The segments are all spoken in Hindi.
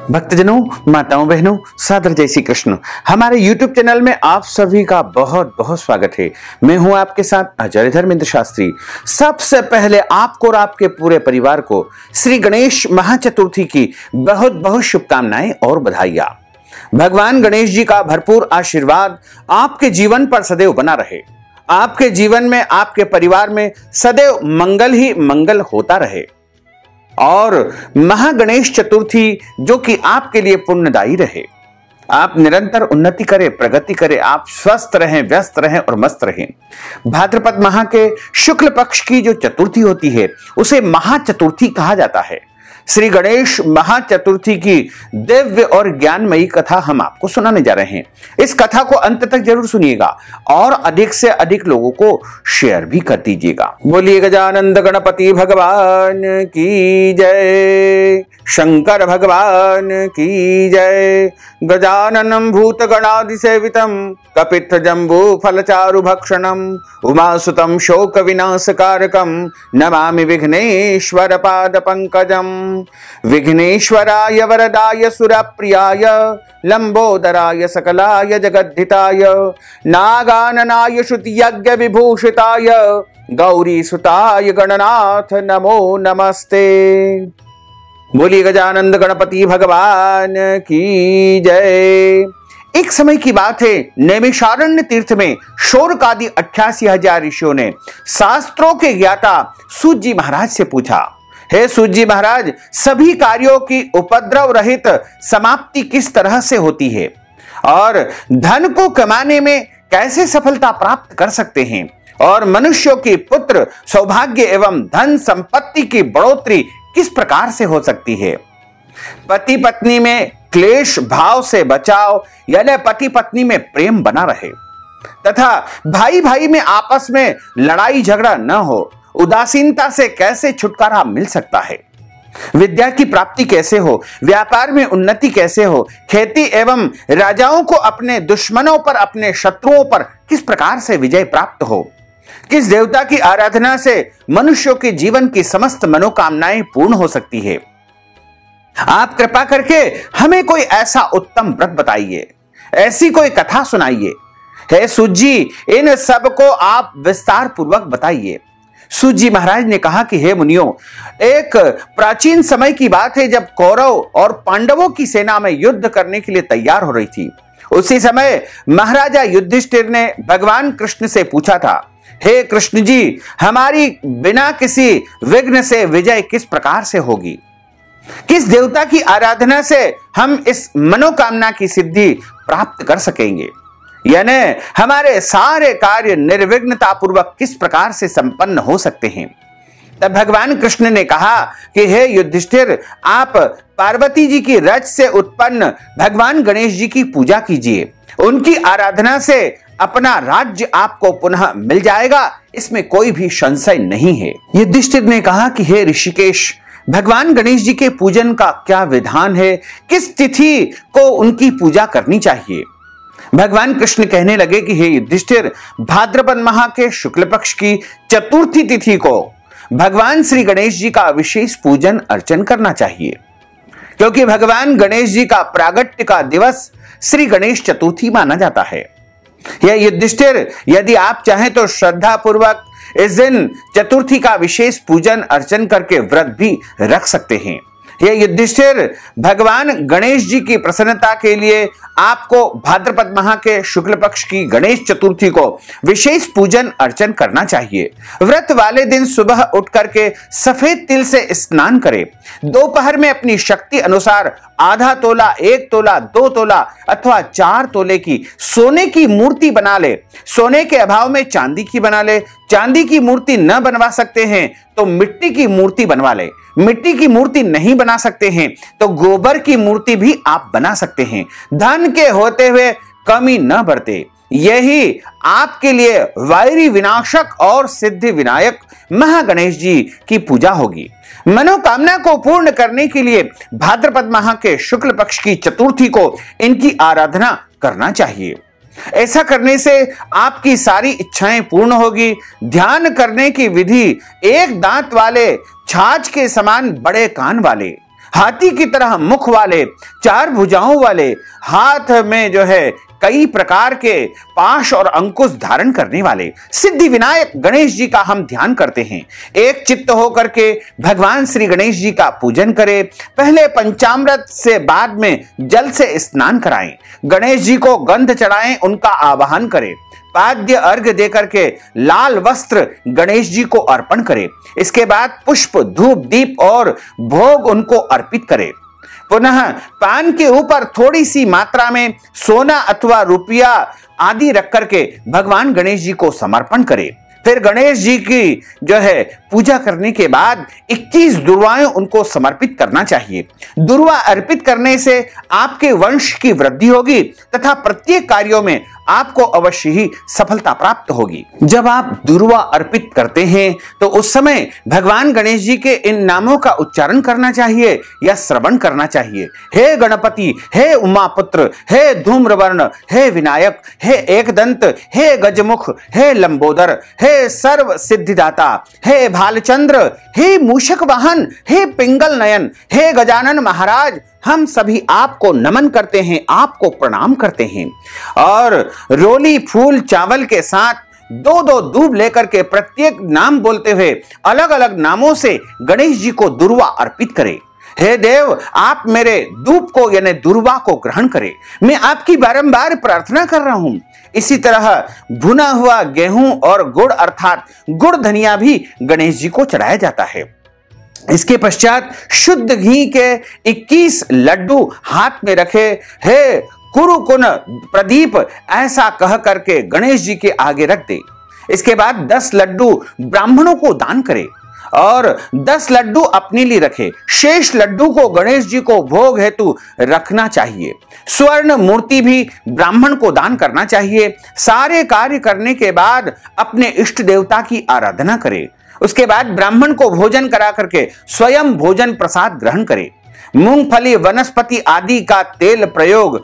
भक्तजनों, माताओं, बहनों, सादर जय श्री कृष्ण। हमारे YouTube चैनल में आप सभी का बहुत बहुत स्वागत है। मैं हूं आपके साथ आचार्य धर्मेंद्र शास्त्री। सबसे पहले आपको और आपके पूरे परिवार को श्री गणेश महाचतुर्थी की बहुत बहुत शुभकामनाएं और बधाइयां। भगवान गणेश जी का भरपूर आशीर्वाद आपके जीवन पर सदैव बना रहे। आपके जीवन में, आपके परिवार में सदैव मंगल ही मंगल होता रहे और महागणेश चतुर्थी जो कि आपके लिए पुण्यदायी रहे। आप निरंतर उन्नति करें, प्रगति करें, आप स्वस्थ रहें, व्यस्त रहें और मस्त रहें। भाद्रपद माह के शुक्ल पक्ष की जो चतुर्थी होती है उसे महाचतुर्थी कहा जाता है। श्री गणेश महाचतुर्थी की दिव्य और ज्ञानमयी कथा हम आपको सुनाने जा रहे हैं। इस कथा को अंत तक जरूर सुनिएगा और अधिक से अधिक लोगों को शेयर भी कर दीजिएगा। बोलिए गजानंद गणपति भगवान की जय, शंकर भगवान की जय। गजाननं भूत गणादि सेवितं कपित्थ जम्बू फलचारु भक्षणं उमासुतं शोक विनाशकारकं नमामि विघ्नेश्वर पाद पंकजं। विघ्नेश्वराय वरदाय सुरप्रियाय लंबोदराय सकलाय जगद्धिताय नागाननाय श्रुति यज्ञ विभूषिताय गौरी सुताय गणनाथ नमो नमस्ते। बोलिए गजानंद गणपति भगवान की जय। एक समय की बात है, नैमिषारण्य तीर्थ में शौनकादि 88,000 ऋषियों ने शास्त्रों के ज्ञाता सूत जी महाराज से पूछा, हे सूत जी महाराज, सभी कार्यों की उपद्रव रहित समाप्ति किस तरह से होती है और धन को कमाने में कैसे सफलता प्राप्त कर सकते हैं और मनुष्यों की पुत्र सौभाग्य एवं धन संपत्ति की बढ़ोतरी किस प्रकार से हो सकती है। पति पत्नी में क्लेश भाव से बचाव, यानी पति पत्नी में प्रेम बना रहे तथा भाई भाई में आपस में लड़ाई झगड़ा न हो, उदासीनता से कैसे छुटकारा मिल सकता है, विद्या की प्राप्ति कैसे हो, व्यापार में उन्नति कैसे हो, खेती एवं राजाओं को अपने दुश्मनों पर, अपने शत्रुओं पर किस प्रकार से विजय प्राप्त हो, किस देवता की आराधना से मनुष्यों के जीवन की समस्त मनोकामनाएं पूर्ण हो सकती है। आप कृपा करके हमें कोई ऐसा उत्तम व्रत बताइए, ऐसी कोई कथा सुनाइए। हे सूत जी, इन सब को आप विस्तार पूर्वक बताइए। सूत जी महाराज ने कहा कि हे मुनियों, एक प्राचीन समय की बात है जब कौरव और पांडवों की सेना में युद्ध करने के लिए तैयार हो रही थी। उसी समय महाराजा युधिष्ठिर ने भगवान कृष्ण से पूछा था, हे कृष्ण जी, हमारी बिना किसी विघ्न से विजय किस प्रकार से होगी, किस देवता की आराधना से हम इस मनोकामना की सिद्धि प्राप्त कर सकेंगे, यानी हमारे सारे कार्य निर्विघ्नता पूर्वक किस प्रकार से संपन्न हो सकते हैं। तब भगवान कृष्ण ने कहा कि हे युधिष्ठिर, आप पार्वती जी की रज से उत्पन्न भगवान गणेश जी की पूजा कीजिए। उनकी आराधना से अपना राज्य आपको पुनः मिल जाएगा, इसमें कोई भी संशय नहीं है। युधिष्ठिर ने कहा कि हे ऋषिकेश, भगवान गणेश जी के पूजन का क्या विधान है, किस तिथि को उनकी पूजा करनी चाहिए। भगवान कृष्ण कहने लगे कि हे युधिष्ठिर, भाद्रपद माह के शुक्ल पक्ष की चतुर्थी तिथि को भगवान श्री गणेश जी का विशेष पूजन अर्चन करना चाहिए, क्योंकि भगवान गणेश जी का प्रागट्य का दिवस श्री गणेश चतुर्थी माना जाता है। यह युधिष्ठिर, यदि आप चाहें तो श्रद्धा पूर्वक इस दिन चतुर्थी का विशेष पूजन अर्चन करके व्रत भी रख सकते हैं। यह युधिष्ठिर, भगवान गणेश जी की प्रसन्नता के लिए आपको भाद्रपद माह के शुक्ल पक्ष की गणेश चतुर्थी को विशेष पूजन अर्चन करना चाहिए। व्रत वाले दिन सुबह उठ करके सफेद तिल से स्नान करें। दोपहर में अपनी शक्ति अनुसार आधा तोला, 1 तोला, 2 तोला अथवा 4 तोले की सोने की मूर्ति बना ले। सोने के अभाव में चांदी की बना ले। चांदी की मूर्ति न बनवा सकते हैं तो मिट्टी की मूर्ति बनवा ले। मिट्टी की मूर्ति नहीं बना सकते हैं तो गोबर की मूर्ति भी आप बना सकते हैं। धन के होते हुए कमी न बरते, यही आपके लिए वैरी विनाशक और सिद्धि विनायक महागणेश जी की पूजा होगी। मनोकामना को पूर्ण करने के लिए भाद्रपद माह के शुक्ल पक्ष की चतुर्थी को इनकी आराधना करना चाहिए। ऐसा करने से आपकी सारी इच्छाएं पूर्ण होगी। ध्यान करने की विधि, एक दांत वाले, छाछ के समान बड़े कान वाले, हाथी की तरह मुख वाले, 4 भुजाओं वाले, हाथ में जो है कई प्रकार के पाश और अंकुश धारण करने वाले सिद्धि विनायक गणेश जी का हम ध्यान करते हैं। एक चित्त होकर के भगवान श्री गणेश जी का पूजन करें। पहले पंचामृत से बाद में जल से स्नान कराएं, गणेश जी को गंध चढ़ाएं, उनका आवाहन करें, पाद्य अर्घ देकर के लाल वस्त्र गणेश जी को अर्पण करें। इसके बाद पुष्प, धूप, दीप और भोग उनको अर्पित करें। पुनः पान के ऊपर थोड़ी सी मात्रा में सोना अथवा रुपया आदि रख करके भगवान गणेश जी को समर्पण करें। फिर गणेश जी की जो है पूजा करने के बाद 21 दुर्वाएं उनको समर्पित करना चाहिए। दुर्वा अर्पित करने से आपके वंश की वृद्धि होगी तथा प्रत्येक कार्यों में आपको अवश्य ही सफलता प्राप्त होगी। जब आप दुर्वा अर्पित करते हैं तो उस समय भगवान गणेश जी के इन नामों का उच्चारण करना चाहिए या श्रवण करना चाहिए। हे गणपति, हे उमापुत्र, हे धूम्रवर्ण, हे विनायक, हे एकदंत, हे गजमुख, हे लंबोदर, हे सर्व सिद्धिदाता, हे भालचंद्र, हे मूषक वाहन, हे पिंगल नयन, हे गजानन महाराज, हम सभी आपको नमन करते हैं, आपको प्रणाम करते हैं। और रोली फूल चावल के साथ 2-2 दूब लेकर के प्रत्येक नाम बोलते हुए अलग अलग नामों से गणेश जी को दुर्वा अर्पित करें। हे देव, आप मेरे दूब को यानी दुर्वा को ग्रहण करें, मैं आपकी बारंबार प्रार्थना कर रहा हूं। इसी तरह भुना हुआ गेहूं और गुड़ अर्थात गुड़ धनिया भी गणेश जी को चढ़ाया जाता है। इसके पश्चात शुद्ध घी के 21 लड्डू हाथ में रखे, हे कुरुकुन प्रदीप ऐसा कह करके गणेश जी के आगे रख दे। इसके बाद 10 लड्डू ब्राह्मणों को दान करे और 10 लड्डू अपने लिए रखे। शेष लड्डू को गणेश जी को भोग हेतु रखना चाहिए। स्वर्ण मूर्ति भी ब्राह्मण को दान करना चाहिए। सारे कार्य करने के बाद अपने इष्ट देवता की आराधना करे। उसके बाद ब्राह्मण को भोजन करा करके स्वयं भोजन प्रसाद ग्रहण करे। मूंगफली, वनस्पति आदि का तेल प्रयोग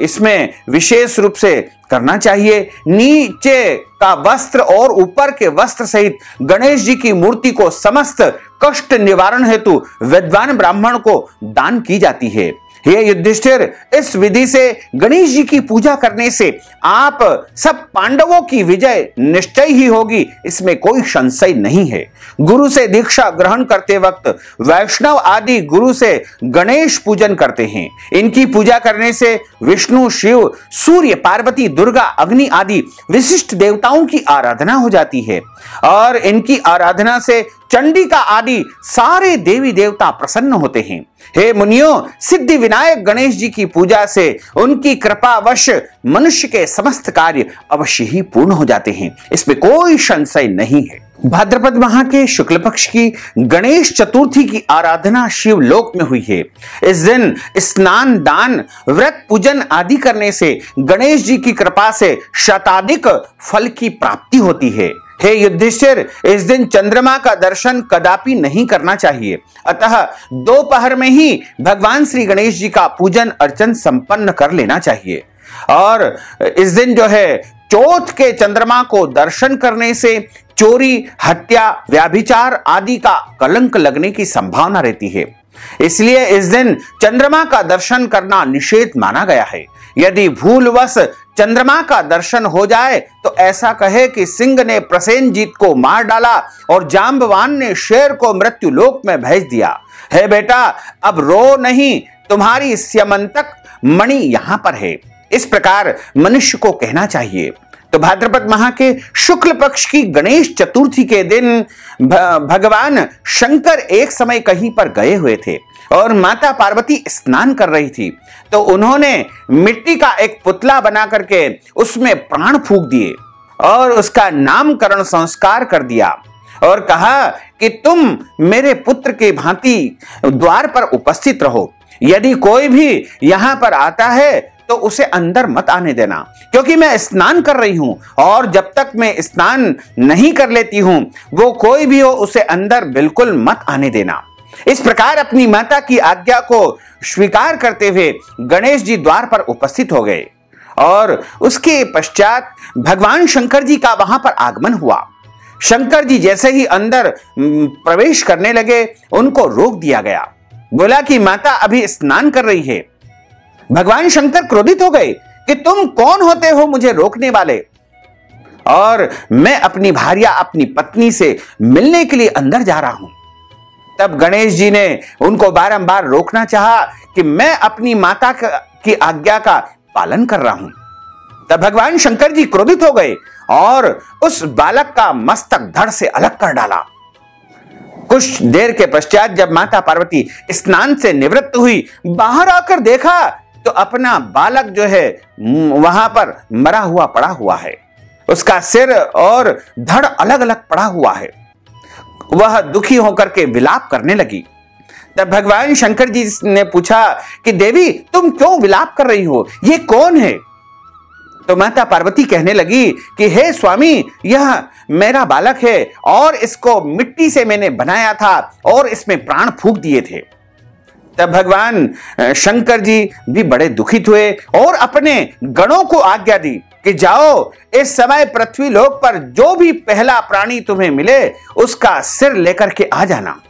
इसमें विशेष रूप से करना चाहिए। नीचे का वस्त्र और ऊपर के वस्त्र सहित गणेश जी की मूर्ति को समस्त कष्ट निवारण हेतु विद्वान ब्राह्मण को दान की जाती है। हे युधिष्ठिर, इस विधि से गणेश जी की पूजा करने से आप सब पांडवों की विजय निश्चय ही होगी, इसमें कोई संशय नहीं है। गुरु से दीक्षा ग्रहण करते वक्त वैष्णव आदि गुरु से गणेश पूजन करते हैं। इनकी पूजा करने से विष्णु, शिव, सूर्य, पार्वती, दुर्गा, अग्नि आदि विशिष्ट देवताओं की आराधना हो जाती है और इनकी आराधना से चंडिका आदि सारे देवी देवता प्रसन्न होते हैं। हे मुनियों, सिद्धि विनायक गणेश जी की पूजा से उनकी कृपावश मनुष्य के समस्त कार्य अवश्य ही पूर्ण हो जाते हैं, इसमें कोई संशय नहीं है। भाद्रपद माह के शुक्ल पक्ष की गणेश चतुर्थी की आराधना शिवलोक में हुई है। इस दिन स्नान, दान, व्रत, पूजन आदि करने से गणेश जी की कृपा से शताधिक फल की प्राप्ति होती है। हे युधिष्ठिर, इस दिन चंद्रमा का दर्शन कदापि नहीं करना चाहिए, अतः दोपहर में ही भगवान श्री गणेश जी का पूजन अर्चन संपन्न कर लेना चाहिए। और इस दिन जो है चौथ के चंद्रमा को दर्शन करने से चोरी, हत्या, व्याभिचार आदि का कलंक लगने की संभावना रहती है, इसलिए इस दिन चंद्रमा का दर्शन करना निषेध माना गया है। यदि भूलवश चंद्रमा का दर्शन हो जाए तो ऐसा कहे कि सिंह ने प्रसेनजीत को मार डाला और जांबवान ने शेर को मृत्यु लोक में भेज दिया। हे बेटा, अब रो नहीं, तुम्हारी स्यमंतक मणि यहां पर है, इस प्रकार मनुष्य को कहना चाहिए। तो भाद्रपद माह के शुक्ल पक्ष की गणेश चतुर्थी के दिन भगवान शंकर एक समय कहीं पर गए हुए थे और माता पार्वती स्नान कर रही थी, तो उन्होंने मिट्टी का एक पुतला बना करके उसमें प्राण फूंक दिए और उसका नामकरण संस्कार कर दिया और कहा कि तुम मेरे पुत्र के भांति द्वार पर उपस्थित रहो, यदि कोई भी यहां पर आता है तो उसे अंदर मत आने देना, क्योंकि मैं स्नान कर रही हूं और जब तक मैं स्नान नहीं कर लेती हूं वो कोई भी हो उसे अंदर बिल्कुल मत आने देना। इस प्रकार अपनी माता की आज्ञा को स्वीकार करते हुए गणेश जी द्वार पर उपस्थित हो गए और उसके पश्चात भगवान शंकर जी का वहां पर आगमन हुआ। शंकर जी जैसे ही अंदर प्रवेश करने लगे उनको रोक दिया गया। बोला कि माता अभी स्नान कर रही है। भगवान शंकर क्रोधित हो गए कि तुम कौन होते हो मुझे रोकने वाले, और मैं अपनी भार्या अपनी पत्नी से मिलने के लिए अंदर जा रहा हूं। तब गणेश जी ने उनको बारंबार रोकना चाहा कि मैं अपनी माता की आज्ञा का पालन कर रहा हूं। तब भगवान शंकर जी क्रोधित हो गए और उस बालक का मस्तक धड़ से अलग कर डाला। कुछ देर के पश्चात जब माता पार्वती स्नान से निवृत्त हुई, बाहर आकर देखा तो अपना बालक जो है वहां पर मरा हुआ पड़ा हुआ है। उसका सिर और धड़ अलग अलग पड़ा हुआ है। वह दुखी होकर के विलाप करने लगी। तब भगवान शंकर जी ने पूछा कि देवी तुम क्यों विलाप कर रही हो, ये कौन है? तो माता पार्वती कहने लगी कि हे स्वामी, यह मेरा बालक है और इसको मिट्टी से मैंने बनाया था और इसमें प्राण फूंक दिए थे। तब भगवान शंकर जी भी बड़े दुखित हुए और अपने गणों को आज्ञा दी कि जाओ, इस समय पृथ्वी लोक पर जो भी पहला प्राणी तुम्हें मिले उसका सिर लेकर के आ जाना।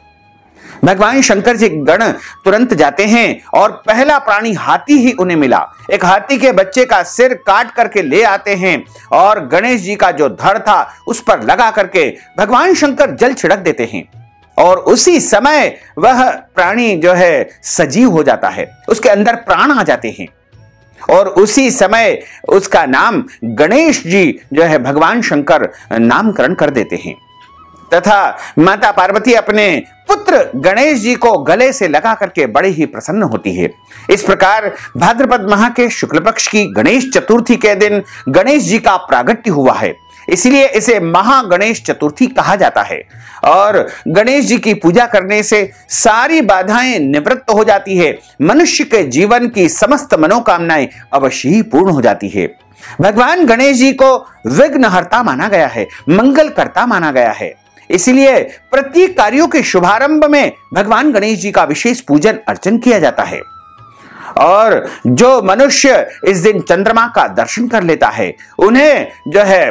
भगवान शंकर जी गण तुरंत जाते हैं और पहला प्राणी हाथी ही उन्हें मिला। एक हाथी के बच्चे का सिर काट करके ले आते हैं और गणेश जी का जो धड़ था उस पर लगा करके भगवान शंकर जल छिड़क देते हैं और उसी समय वह प्राणी जो है सजीव हो जाता है, उसके अंदर प्राण आ जाते हैं और उसी समय उसका नाम गणेश जी जो है भगवान शंकर नामकरण कर देते हैं। तथा माता पार्वती अपने पुत्र गणेश जी को गले से लगा करके बड़े ही प्रसन्न होती है। इस प्रकार भाद्रपद माह के शुक्ल पक्ष की गणेश चतुर्थी के दिन गणेश जी का प्रागट्य हुआ है, इसलिए इसे महागणेश चतुर्थी कहा जाता है। और गणेश जी की पूजा करने से सारी बाधाएं निवृत्त हो जाती है, मनुष्य के जीवन की समस्त मनोकामनाएं अवश्य ही पूर्ण हो जाती है। भगवान गणेश जी को विघ्नहर्ता माना गया है, मंगलकर्ता माना गया है, इसलिए प्रत्येक कार्यों के शुभारंभ में भगवान गणेश जी का विशेष पूजन अर्चन किया जाता है। और जो मनुष्य इस दिन चंद्रमा का दर्शन कर लेता है उन्हें जो है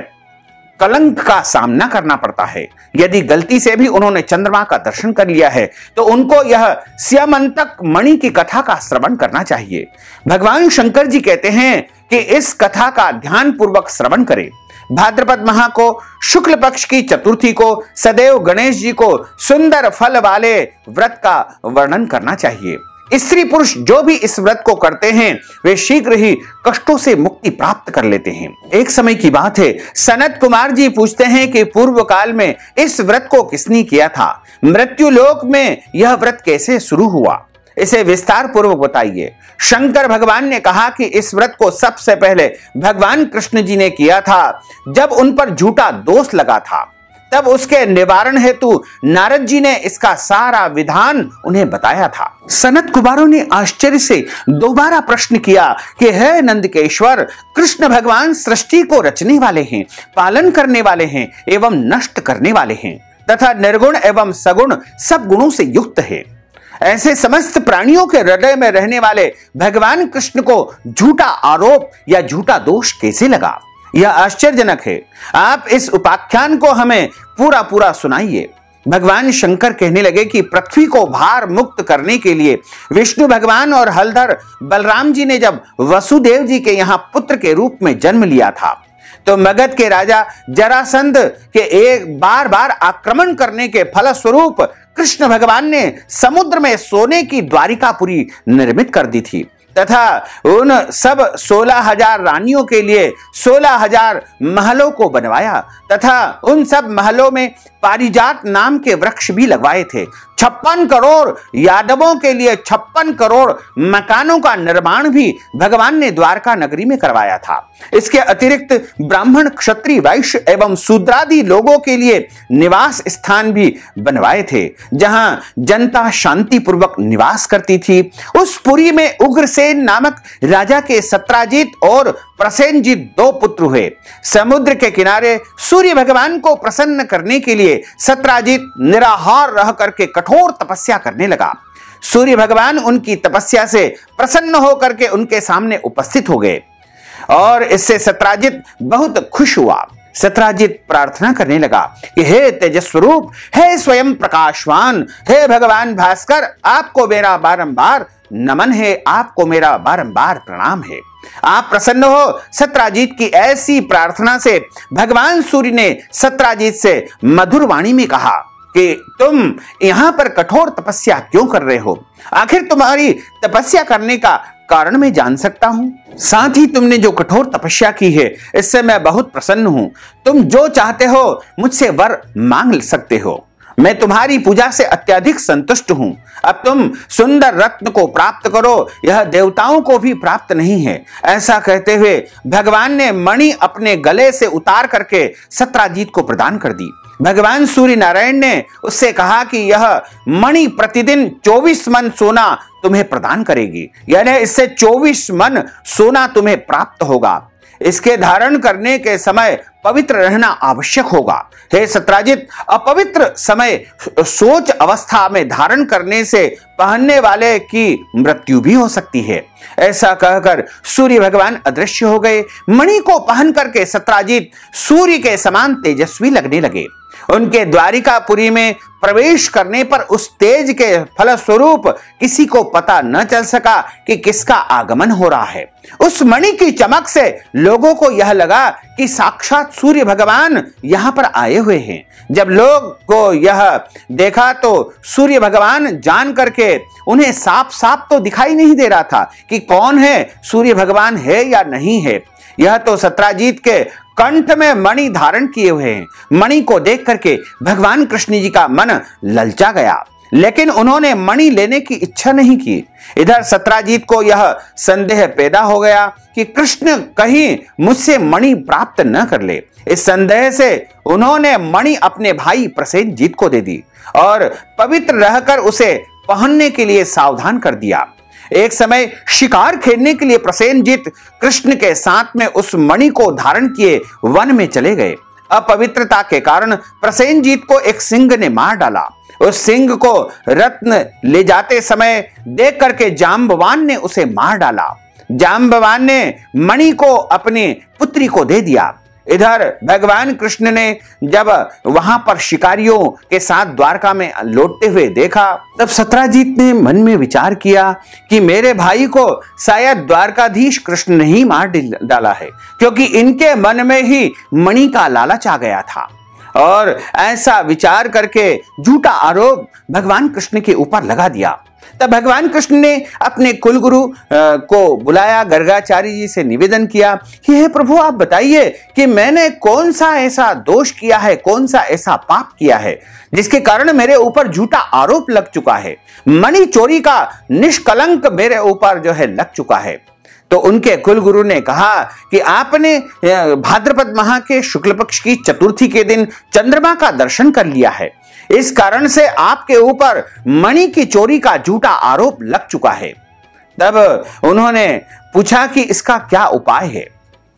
कलंक का सामना करना पड़ता है। यदि गलती से भी उन्होंने चंद्रमा का दर्शन कर लिया है तो उनको यह स्यमंतक मणि की कथा का श्रवण करना चाहिए। भगवान शंकर जी कहते हैं कि इस कथा का ध्यान पूर्वक श्रवण करें। भाद्रपद माह को शुक्ल पक्ष की चतुर्थी को सदैव गणेश जी को सुंदर फल वाले व्रत का वर्णन करना चाहिए। स्त्री पुरुष जो भी इस व्रत को करते हैं वे शीघ्र ही कष्टों से मुक्ति प्राप्त कर लेते हैं। एक समय की बात है, सनत कुमार जी पूछते हैं कि पूर्व काल में इस व्रत को किसने किया था, मृत्यु लोक में यह व्रत कैसे शुरू हुआ, इसे विस्तार पूर्वक बताइए। शंकर भगवान ने कहा कि इस व्रत को सबसे पहले भगवान कृष्ण जी ने किया था जब उन पर झूठा दोष लगा था। तब उसके निवारण हेतु नारद जी ने इसका सारा विधान उन्हें बताया था। सनत कुमारों ने आश्चर्य से दोबारा प्रश्न किया कि हे नंदकेश्वर, कृष्ण भगवान सृष्टि को रचने वाले हैं, पालन करने वाले हैं एवं नष्ट करने वाले हैं तथा निर्गुण एवं सगुण सब गुणों से युक्त है। ऐसे समस्त प्राणियों के हृदय में रहने वाले भगवान कृष्ण को झूठा आरोप या झूठा दोष कैसे लगा, यह आश्चर्यजनक है। आप इस उपाख्यान को हमें पूरा पूरा सुनाइए। भगवान शंकर कहने लगे कि पृथ्वी को भार मुक्त करने के लिए विष्णु भगवान और हलधर बलराम जी ने जब वसुदेव जी के यहाँ पुत्र के रूप में जन्म लिया था तो मगध के राजा जरासंध के एक बार बार आक्रमण करने के फलस्वरूप कृष्ण भगवान ने समुद्र में सोने की द्वारिकापुरी निर्मित कर दी थी तथा उन सब 16,000 रानियों के लिए 16,000 महलों को बनवाया तथा उन सब महलों में पारिजात नाम के वृक्ष भी लगवाए थे। 56 करोड़ यादवों के लिए 56 करोड़ मकानों का निर्माण भी भगवान ने द्वारका नगरी में करवाया था। इसके अतिरिक्त ब्राह्मण, क्षत्रिय, वैश्य एवं शूद्रादि लोगों के लिए निवास स्थान भी बनवाए थे जहां जनता शांति पूर्वक निवास करती थी। उस पुरी में उग्रसेन नामक राजा के सत्राजित और प्रसेनजित 2 पुत्र हुए। समुद्र के किनारे सूर्य भगवान को प्रसन्न करने के लिए सत्राजित निराहार रह करके कठोर तपस्या करने लगा। सूर्य भगवान उनकी तपस्या से प्रसन्न होकर के उनके सामने उपस्थित हो गए और इससे सत्राजित बहुत खुश हुआ। सत्राजित प्रार्थना करने लगा कि हे तेजस्वरूप, हे स्वयं प्रकाशवान, हे भगवान भास्कर, आपको मेरा बारंबार नमन है, आपको मेरा बारंबार प्रणाम है। आप प्रसन्न हो। सत्राजित की ऐसी प्रार्थना से भगवान सूर्य ने सत्राजित से मधुर वाणी में कहा कि तुम यहां पर कठोर तपस्या क्यों कर रहे हो? आखिर तुम्हारी तपस्या करने का कारण मैं जान सकता हूं। साथ ही तुमने जो कठोर तपस्या की है इससे मैं बहुत प्रसन्न हूं। तुम जो चाहते हो मुझसे वर मांग सकते हो। मैं तुम्हारी पूजा से अत्यधिक संतुष्ट हूं। अब तुम सुंदर रत्न को प्राप्त करो, यह देवताओं को भी प्राप्त नहीं है। ऐसा कहते हुए भगवान ने मणि अपने गले से उतार करके सत्राजित को प्रदान कर दी। भगवान सूर्य नारायण ने उससे कहा कि यह मणि प्रतिदिन 24 मन सोना तुम्हें प्रदान करेगी, यानी इससे 24 मन सोना तुम्हें प्राप्त होगा। इसके धारण करने के समय पवित्र रहना आवश्यक होगा। हे सत्राजित, अपवित्र समय सोच अवस्था में धारण करने से पहनने वाले की मृत्यु भी हो सकती है। ऐसा कहकर सूर्य भगवान अदृश्य हो गए। मणि को पहन करके सत्राजित सूर्य के समान तेजस्वी लगने लगे। उनके द्वारिकापुरी में प्रवेश करने पर उस तेज के फलस्वरूप किसी को पता न चल सका कि किसका आगमन हो रहा है। उस मणि की चमक से लोगों को यह लगा कि साक्षात सूर्य भगवान यहां पर आए हुए हैं। जब लोग को यह देखा तो सूर्य भगवान जान करके उन्हें साफ साफ तो दिखाई नहीं दे रहा था कि कौन है, सूर्य भगवान है या नहीं है। यह तो सत्राजित के कंठ में मणि धारण किए हुए हैं। मणि को देख करके भगवान कृष्ण जी का मन ललचा गया, लेकिन उन्होंने मणि लेने की इच्छा नहीं की। इधर सत्राजित को यह संदेह पैदा हो गया कि कृष्ण कहीं मुझसे मणि प्राप्त न कर ले। इस संदेह से उन्होंने मणि अपने भाई प्रसेनजीत को दे दी और पवित्र रहकर उसे पहनने के लिए सावधान कर दिया। एक समय शिकार खेलने के लिए प्रसेनजीत कृष्ण के साथ में उस मणि को धारण किए वन में चले गए। अपवित्रता के कारण प्रसेनजीत को एक सिंह ने मार डाला। उस सिंह को रत्न ले जाते समय देख करके जाम्बवान ने उसे मार डाला। जाम्बवान ने मणि को अपनी पुत्री को दे दिया। इधर भगवान कृष्ण ने जब वहां पर शिकारियों के साथ द्वारका में लौटते हुए देखा, तब सत्राजित ने मन में विचार किया कि मेरे भाई को शायद द्वारकाधीश कृष्ण ने ही मार डाला है, क्योंकि इनके मन में ही मणि का लालच आ गया था। और ऐसा विचार करके झूठा आरोप भगवान कृष्ण के ऊपर लगा दिया। तब भगवान कृष्ण ने अपने कुलगुरु को बुलाया, गर्गाचार्य जी से निवेदन किया कि हे प्रभु, आप बताइए कि मैंने कौन सा ऐसा दोष किया है, कौन सा ऐसा पाप किया है जिसके कारण मेरे ऊपर झूठा आरोप लग चुका है। मणि चोरी का निष्कलंक मेरे ऊपर जो है लग चुका है। तो उनके कुलगुरु ने कहा कि आपने भाद्रपद माह के शुक्ल पक्ष की चतुर्थी के दिन चंद्रमा का दर्शन कर लिया है, इस कारण से आपके ऊपर मणि की चोरी का झूठा आरोप लग चुका है। तब उन्होंने पूछा कि इसका क्या उपाय है।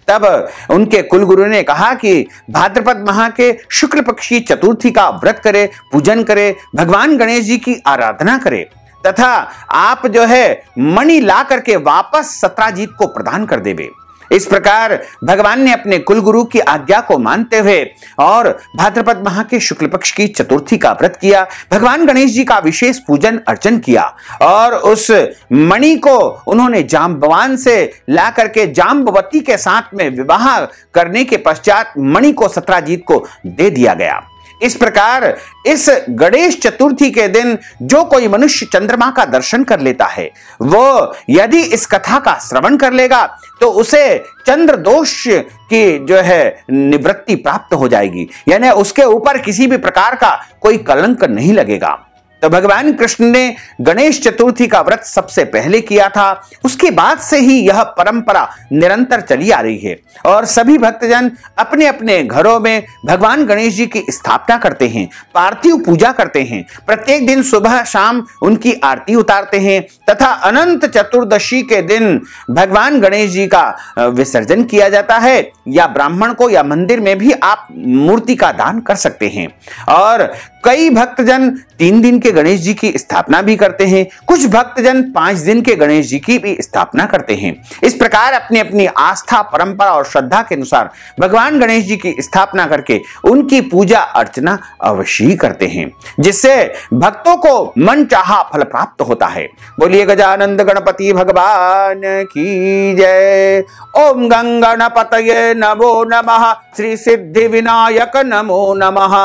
तब उनके कुलगुरु ने कहा कि भाद्रपद माह के शुक्ल पक्ष की चतुर्थी का व्रत करे, पूजन करे, भगवान गणेश जी की आराधना करे तथा आप जो है मणि ला करके वापस सत्राजित को प्रदान कर देवे। इस प्रकार भगवान ने अपने कुलगुरु की आज्ञा को मानते हुए और भाद्रपद माह के शुक्ल पक्ष की चतुर्थी का व्रत किया, भगवान गणेश जी का विशेष पूजन अर्चन किया और उस मणि को उन्होंने जाम्बवान से ला करके जाम्बवती के साथ में विवाह करने के पश्चात मणि को सत्राजित को दे दिया गया। इस प्रकार इस गणेश चतुर्थी के दिन जो कोई मनुष्य चंद्रमा का दर्शन कर लेता है, वो यदि इस कथा का श्रवण कर लेगा तो उसे चंद्र दोष की जो है निवृत्ति प्राप्त हो जाएगी, यानी उसके ऊपर किसी भी प्रकार का कोई कलंक नहीं लगेगा। तो भगवान कृष्ण ने गणेश चतुर्थी का व्रत सबसे पहले किया था। उसके बाद से ही यह परंपरा निरंतर चली आ रही है और सभी भक्तजन अपने अपने घरों में भगवान गणेश जी की स्थापना करते हैं, पार्थिव पूजा करते हैं, प्रत्येक दिन सुबह शाम उनकी आरती उतारते हैं तथा अनंत चतुर्दशी के दिन भगवान गणेश जी का विसर्जन किया जाता है या ब्राह्मण को या मंदिर में भी आप मूर्ति का दान कर सकते हैं। और कई भक्तजन 3 दिन के के गणेश जी की स्थापना भी करते हैं। कुछ भक्तजन 5 दिन के गणेश जी की भी स्थापना करते हैं। इस प्रकार अपनी अपनी आस्था, परंपरा और श्रद्धा के अनुसार भगवान गणेश जी की स्थापना करके उनकी पूजा अर्चना अवश्य ही करते हैं, जिससे भक्तों को मन चाहा फल प्राप्त होता है। बोलिए गजानंद गणपति भगवान की जय। ओम गंगणपतये नमो नमः। श्री सिद्धि विनायक नमो नमः।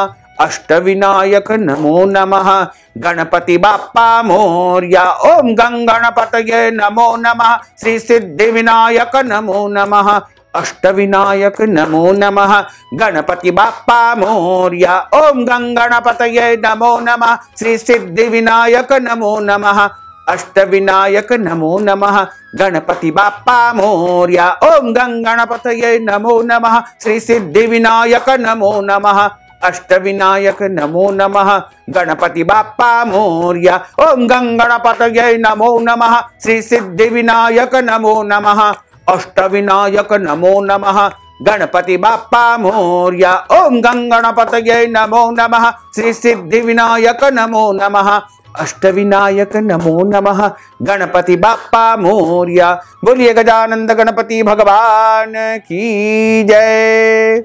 अष्ट विनायक नमो नमः। गणपति बाप्पा मोरया। ओम गंगणपतये नमो नमः। श्री सिद्धि विनायक नमो नमः। अष्ट विनायक नमो नमः। गणपति बाप्पा मोरया। ओम गंगणपतये नमो नमः। श्री सिद्धि विनायक नमो नमः। अष्ट विनायक नमो नमः। गणपति बाप्पा मोरया। ओम गंगणपतये नमो नमः। श्री सिद्धि विनायक नमो नमः। अष्ट विनायक नमो नमः। गणपति बाप्पा मोरया। ओम गंगणपतये नमो नमः। श्री सिद्धि विनायक नमो नमः। अष्ट विनायक नमो नमः। गणपति बाप्पा मोरया। ओम गंगणपतये नमो नमः। श्री सिद्धि विनायक नमो नमः। अष्ट विनायक नमो नमः। गणपति बाप्पा मोरया। बोलिए गजानंद गणपति भगवान की जय।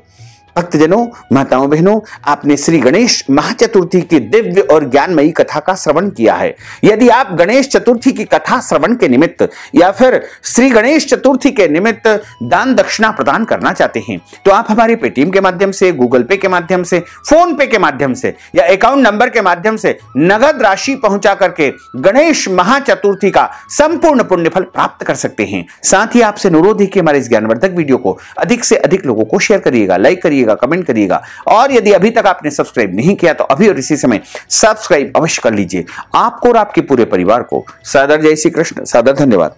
भक्तजनों, माताओं, बहनों, आपने श्री गणेश महाचतुर्थी की दिव्य और ज्ञानमयी कथा का श्रवण किया है। यदि आप गणेश चतुर्थी की कथा श्रवण के निमित्त या फिर श्री गणेश चतुर्थी के निमित्त दान दक्षिणा प्रदान करना चाहते हैं तो आप हमारे पेटीएम के माध्यम से, गूगल पे के माध्यम से, फोन पे के माध्यम से या अकाउंट नंबर के माध्यम से नगद राशि पहुंचा करके गणेश महाचतुर्थी का संपूर्ण पुण्य फल प्राप्त कर सकते हैं। साथ ही आपसे अनुरोध है कि हमारे इस ज्ञानवर्धक वीडियो को अधिक से अधिक लोगों को शेयर करिएगा, लाइक करिएगा, कमेंट करिएगा और यदि अभी तक आपने सब्सक्राइब नहीं किया तो अभी और इसी समय सब्सक्राइब अवश्य कर लीजिए। आपको और आपके पूरे परिवार को सादर जय श्री कृष्ण, सादर धन्यवाद।